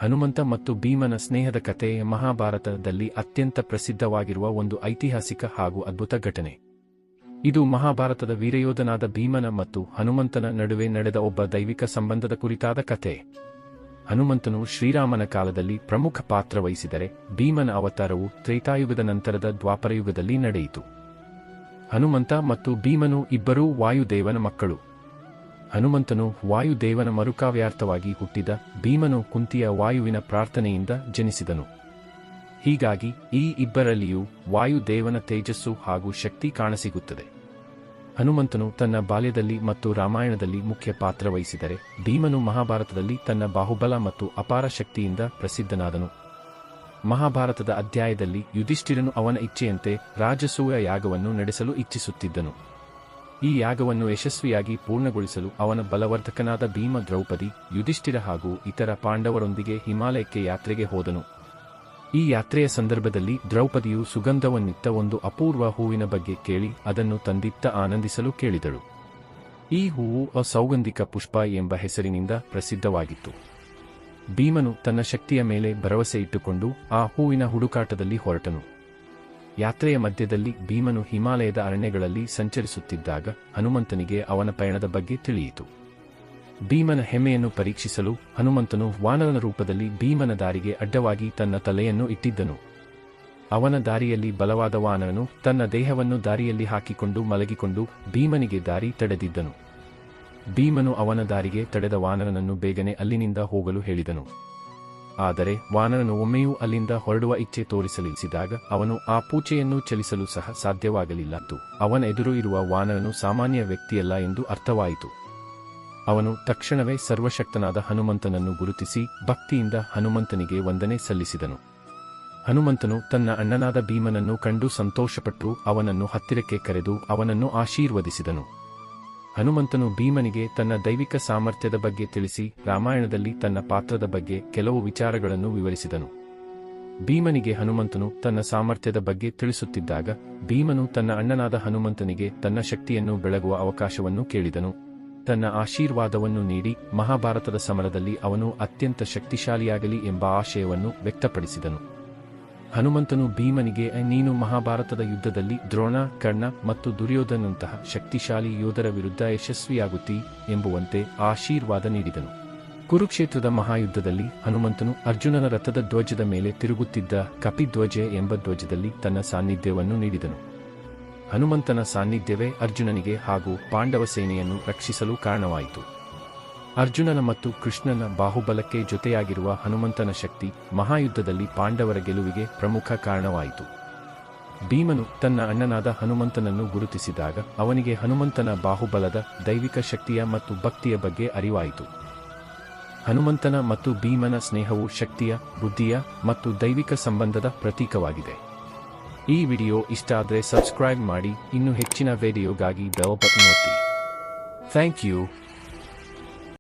ಹನುಮಂತ ಮತ್ತು ಭೀಮನ ಸ್ನೇಹದ ಕಥೆ ಮಹಾಭಾರತದಲ್ಲಿ ಅತ್ಯಂತ ಪ್ರಸಿದ್ಧವಾಗಿರುವ ಒಂದು ಐತಿಹಾಸಿಕ ಹಾಗೂ ಅದ್ಭುತ ಘಟನೆ. ಇದು ಮಹಾಭಾರತದ ವೀರಯೋಧನಾದ ಭೀಮನ ಮತ್ತು ಹನುಮಂತನ ನಡುವೆ ನಡೆದ ಒಬ್ಬ ದೈವಿಕ ಸಂಬಂಧದ ಕುರಿತಾದ ಕಥೆ. ಹನುಮಂತನು ಶ್ರೀರಾಮನ ಕಾಲದಲ್ಲಿ ಪ್ರಮುಖ ಪಾತ್ರ ವಹಿಸಿದರೆ, ಭೀಮನ ಅವತಾರವು ತ್ರೇತಾಯುಗದ ನಂತರದ ದ್ವಾಪರಯುಗದಲ್ಲಿ ನಡೆಯಿತು. ಹನುಮಂತ ಮತ್ತು ಭೀಮನು ಇಬ್ಬರೂ ವಾಯುದೇವನ ಮಕ್ಕಳು. ಹನುಮಂತನು ವಾಯುದೇವನ ಮರುಕಾವ್ಯಾರ್ಥವಾಗಿ ಹುಟ್ಟಿದ, ಭೀಮನು ಕುಂತಿಯ ವಾಯುವಿನ ಪ್ರಾರ್ಥನೆಯಿಂದ ಜನಿಸಿದನು. ಹೀಗಾಗಿ ಈ ಇಬ್ಬರಲ್ಲಿಯೂ ವಾಯುದೇವನ ತೇಜಸ್ಸು ಹಾಗೂ ಶಕ್ತಿ ಕಾಣಸಿಗುತ್ತದೆ. ಹನುಮಂತನು ತನ್ನ ಬಾಲ್ಯದಲ್ಲಿ ಮತ್ತು ರಾಮಾಯಣದಲ್ಲಿ ಮುಖ್ಯ ಪಾತ್ರ ವಹಿಸಿದರೆ, ಭೀಮನು ಮಹಾಭಾರತದಲ್ಲಿ ತನ್ನ ಬಾಹುಬಲ ಮತ್ತು ಅಪಾರ ಶಕ್ತಿಯಿಂದ ಪ್ರಸಿದ್ಧನಾದನು. ಮಹಾಭಾರತದ ಅಧ್ಯಾಯದಲ್ಲಿ ಯುಧಿಷ್ಠಿರನು ಅವನ ಇಚ್ಛೆಯಂತೆ ರಾಜಸೂಯ ಯಾಗವನ್ನು ನಡೆಸಲು ಇಚ್ಛಿಸುತ್ತಿದ್ದನು. ಈ ಯಾಗವನ್ನು ಯಶಸ್ವಿಯಾಗಿ ಪೂರ್ಣಗೊಳಿಸಲು ಅವನ ಬಲವರ್ಧಕನಾದ ಭೀಮ ದ್ರೌಪದಿ, ಯುಧಿಷ್ಠಿರ ಹಾಗೂ ಇತರ ಪಾಂಡವರೊಂದಿಗೆ ಹಿಮಾಲಯಕ್ಕೆ ಯಾತ್ರೆಗೆ ಹೋದನು. ಈ ಯಾತ್ರೆಯ ಸಂದರ್ಭದಲ್ಲಿ ದ್ರೌಪದಿಯು ಸುಗಂಧವನ್ನಿತ್ತ ಒಂದು ಅಪೂರ್ವ ಹೂವಿನ ಬಗ್ಗೆ ಕೇಳಿ ಅದನ್ನು ತಂದಿತ್ತ ಆನಂದಿಸಲು ಕೇಳಿದಳು. ಈ ಹೂವು ಅಸೌಗಂಧಿಕ ಪುಷ್ಪ ಎಂಬ ಹೆಸರಿನಿಂದ ಪ್ರಸಿದ್ಧವಾಗಿತ್ತು. ಭೀಮನು ತನ್ನ ಶಕ್ತಿಯ ಮೇಲೆ ಭರವಸೆ ಇಟ್ಟುಕೊಂಡು ಆ ಹೂವಿನ ಹುಡುಕಾಟದಲ್ಲಿ ಹೊರಟನು. ಯಾತ್ರೆಯ ಮಧ್ಯದಲ್ಲಿ ಭೀಮನು ಹಿಮಾಲಯದ ಅರಣ್ಯಗಳಲ್ಲಿ ಸಂಚರಿಸುತ್ತಿದ್ದಾಗ ಹನುಮಂತನಿಗೆ ಅವನ ಪಯಣದ ಬಗ್ಗೆ ತಿಳಿಯಿತು. ಭೀಮನ ಹೆಮ್ಮೆಯನ್ನು ಪರೀಕ್ಷಿಸಲು ಹನುಮಂತನು ವಾನರನ ರೂಪದಲ್ಲಿ ಭೀಮನ ದಾರಿಗೆ ಅಡ್ಡವಾಗಿ ತನ್ನ ತಲೆಯನ್ನು ಇಟ್ಟಿದ್ದನು. ಅವನ ದಾರಿಯಲ್ಲಿ ಬಲವಾದ ವಾನರನು ತನ್ನ ದೇಹವನ್ನು ದಾರಿಯಲ್ಲಿ ಹಾಕಿಕೊಂಡು ಮಲಗಿಕೊಂಡು ಭೀಮನಿಗೆ ದಾರಿ ತಡೆದಿದ್ದನು. ಭೀಮನು ಅವನ ದಾರಿಗೆ ತಡೆದ ವಾನರನನ್ನು ಬೇಗನೆ ಅಲ್ಲಿನಿಂದ ಹೋಗಲು ಹೇಳಿದನು. ಆದರೆ ವಾನರನು ಒಮ್ಮೆಯೂ ಅಲ್ಲಿಂದ ಹೊರಡುವ ಇಚ್ಛೆ ತೋರಿಸಲಿಸಿದಾಗ ಅವನು ಆ ಪೂಚೆಯನ್ನು ಚಲಿಸಲು ಸಹ ಸಾಧ್ಯವಾಗಲಿಲ್ಲ. ಅವನ ಎದುರು ಇರುವ ವಾನರನು ಸಾಮಾನ್ಯ ವ್ಯಕ್ತಿಯಲ್ಲ ಎಂದು ಅರ್ಥವಾಯಿತು. ಅವನು ತಕ್ಷಣವೇ ಸರ್ವಶಕ್ತನಾದ ಹನುಮಂತನನ್ನು ಗುರುತಿಸಿ ಭಕ್ತಿಯಿಂದ ಹನುಮಂತನಿಗೆ ವಂದನೆ ಸಲ್ಲಿಸಿದನು. ಹನುಮಂತನು ತನ್ನ ಅಣ್ಣನಾದ ಭೀಮನನ್ನು ಕಂಡು ಸಂತೋಷಪಟ್ಟು ಅವನನ್ನು ಹತ್ತಿರಕ್ಕೆ ಕರೆದು ಅವನನ್ನು ಆಶೀರ್ವದಿಸಿದನು. ಹನುಮಂತನು ಭೀಮನಿಗೆ ತನ್ನ ದೈವಿಕ ಸಾಮರ್ಥ್ಯದ ಬಗ್ಗೆ ತಿಳಿಸಿ ರಾಮಾಯಣದಲ್ಲಿ ತನ್ನ ಪಾತ್ರದ ಬಗ್ಗೆ ಕೆಲವು ವಿಚಾರಗಳನ್ನು ವಿವರಿಸಿದನು. ಭೀಮನಿಗೆ ಹನುಮಂತನು ತನ್ನ ಸಾಮರ್ಥ್ಯದ ಬಗ್ಗೆ ತಿಳಿಸುತ್ತಿದ್ದಾಗ ಭೀಮನು ತನ್ನ ಅಣ್ಣನಾದ ಹನುಮಂತನಿಗೆ ತನ್ನ ಶಕ್ತಿಯನ್ನು ಬೆಳಗುವ ಅವಕಾಶವನ್ನು ಕೇಳಿದನು. ತನ್ನ ಆಶೀರ್ವಾದವನ್ನು ನೀಡಿ ಮಹಾಭಾರತದ ಸಮರದಲ್ಲಿ ಅವನು ಅತ್ಯಂತ ಶಕ್ತಿಶಾಲಿಯಾಗಲಿ ಎಂಬ ಆಶಯವನ್ನು ವ್ಯಕ್ತಪಡಿಸಿದನು. ಹನುಮಂತನು ಭೀಮನಿಗೆ ನೀನು ಮಹಾಭಾರತದ ಯುದ್ಧದಲ್ಲಿ ದ್ರೋಣ, ಕರ್ಣ ಮತ್ತು ದುರ್ಯೋಧನಂತಹ ಶಕ್ತಿಶಾಲಿ ಯೋಧರ ವಿರುದ್ಧ ಯಶಸ್ವಿಯಾಗುತ್ತೀ ಎಂಬುವಂತೆ ಆಶೀರ್ವಾದ ನೀಡಿದನು. ಕುರುಕ್ಷೇತ್ರದ ಮಹಾಯುದ್ಧದಲ್ಲಿ ಹನುಮಂತನು ಅರ್ಜುನನ ರಥದ ಧ್ವಜದ ಮೇಲೆ ತಿರುಗುತ್ತಿದ್ದ ಕಪಿಧ್ವಜ ಎಂಬ ಧ್ವಜದಲ್ಲಿ ತನ್ನ ಸಾನ್ನಿಧ್ಯವನ್ನು ನೀಡಿದನು. ಹನುಮಂತನ ಸಾನ್ನಿಧ್ಯವೇ ಅರ್ಜುನನಿಗೆ ಹಾಗೂ ಪಾಂಡವ ಸೇನೆಯನ್ನು ರಕ್ಷಿಸಲು ಕಾರಣವಾಯಿತು. ಅರ್ಜುನನ ಮತ್ತು ಕೃಷ್ಣನ ಬಾಹುಬಲಕ್ಕೆ ಜೊತೆಯಾಗಿರುವ ಹನುಮಂತನ ಶಕ್ತಿ ಮಹಾಯುದ್ಧದಲ್ಲಿ ಪಾಂಡವರ ಗೆಲುವಿಗೆ ಪ್ರಮುಖ ಕಾರಣವಾಯಿತು. ಭೀಮನು ತನ್ನ ಅಣ್ಣನಾದ ಹನುಮಂತನನ್ನು ಗುರುತಿಸಿದಾಗ ಅವನಿಗೆ ಹನುಮಂತನ ಬಾಹುಬಲದ ದೈವಿಕ ಶಕ್ತಿಯ ಮತ್ತು ಭಕ್ತಿಯ ಬಗ್ಗೆ ಅರಿವಾಯಿತು. ಹನುಮಂತನ ಮತ್ತು ಭೀಮನ ಸ್ನೇಹವು ಶಕ್ತಿಯ, ಬುದ್ಧಿಯ ಮತ್ತು ದೈವಿಕ ಸಂಬಂಧದ ಪ್ರತೀಕವಾಗಿದೆ. ಈ ವಿಡಿಯೋ ಇಷ್ಟ ಆದರೆ ಸಬ್ಸ್ಕ್ರೈಬ್ ಮಾಡಿ, ಇನ್ನೂ ಹೆಚ್ಚಿನ ವಿಡಿಯೋಗಾಗಿ ಬೆಲ್ ಬಟನ್ ಒತ್ತಿ. Thank you.